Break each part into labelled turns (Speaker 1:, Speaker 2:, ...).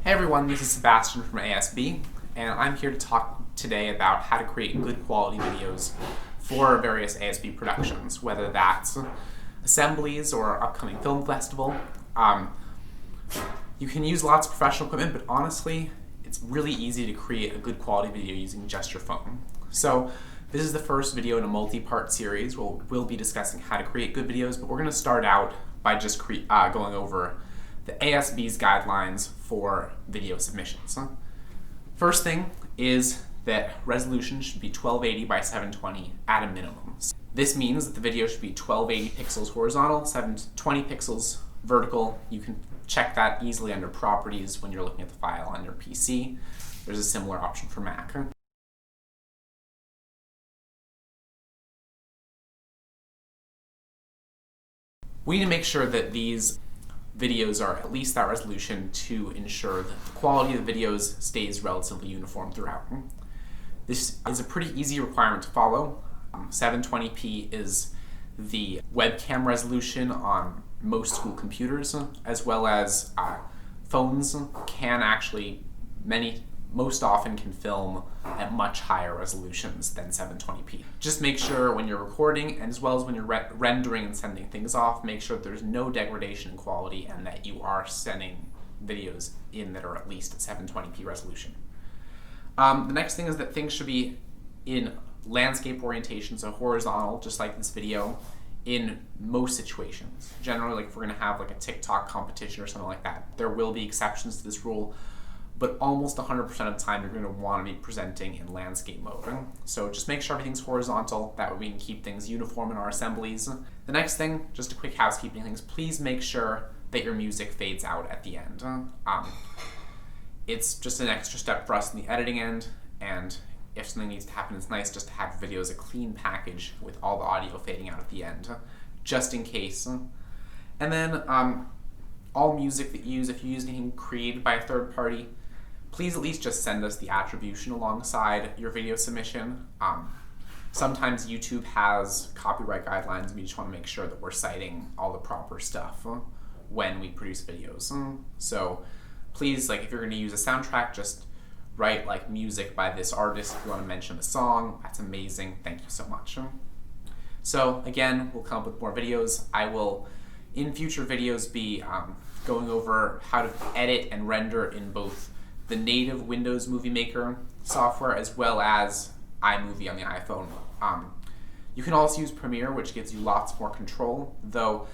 Speaker 1: Hey everyone, this is Sebastian from ASB, and I'm here to talk today about how to create good quality videos for various ASB productions, whether that's assemblies or upcoming film festival. You can use lots of professional equipment, but honestly, it's really easy to create a good quality video using just your phone. So this is the first video in a multi-part series where we'll be discussing how to create good videos, but we're going to start out by just going over the ASB's guidelines for video submissions. First thing is that resolution should be 1280 by 720 at a minimum. This means that the video should be 1280 pixels horizontal, 720 pixels vertical. You can check that easily under properties when you're looking at the file on your PC. There's a similar option for Mac. We need to make sure that these videos are at least that resolution to ensure that the quality of the videos stays relatively uniform throughout. This is a pretty easy requirement to follow. 720p is the webcam resolution on most school computers, as well as phones can actually, most often can film at much higher resolutions than 720p. Just make sure when you're recording, and as well as when you're rendering and sending things off, make sure that there's no degradation in quality and that you are sending videos in that are at least at 720p resolution. The next thing is that things should be in landscape orientation, so horizontal, just like this video, in most situations. Generally, like if we're gonna have like a TikTok competition or something like that, there will be exceptions to this rule, but almost 100% of the time you're going to want to be presenting in landscape mode. So just make sure everything's horizontal, that way we can keep things uniform in our assemblies. The next thing, just a quick housekeeping things, please make sure that your music fades out at the end. It's just an extra step for us in the editing end, and if something needs to happen, it's nice just to have the video as a clean package with all the audio fading out at the end, just in case. And then all music that you use, if you use anything created by a third party, please at least just send us the attribution alongside your video submission. Sometimes YouTube has copyright guidelines, and we just want to make sure that we're citing all the proper stuff when we produce videos. So please, like if you're going to use a soundtrack, just write like music by this artist. If you want to mention the song, that's amazing. Thank you so much. So again, we'll come up with more videos. I will, in future videos, be going over how to edit and render in both the native Windows Movie Maker software as well as iMovie on the iPhone. You can also use Premiere, which gives you lots more control, though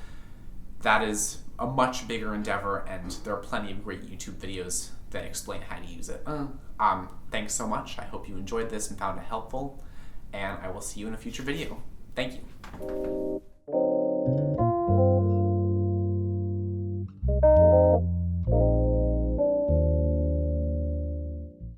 Speaker 1: that is a much bigger endeavor, and there are plenty of great YouTube videos that explain how to use it. Thanks so much. I hope you enjoyed this and found it helpful, and I will see you in a future video. Thank you.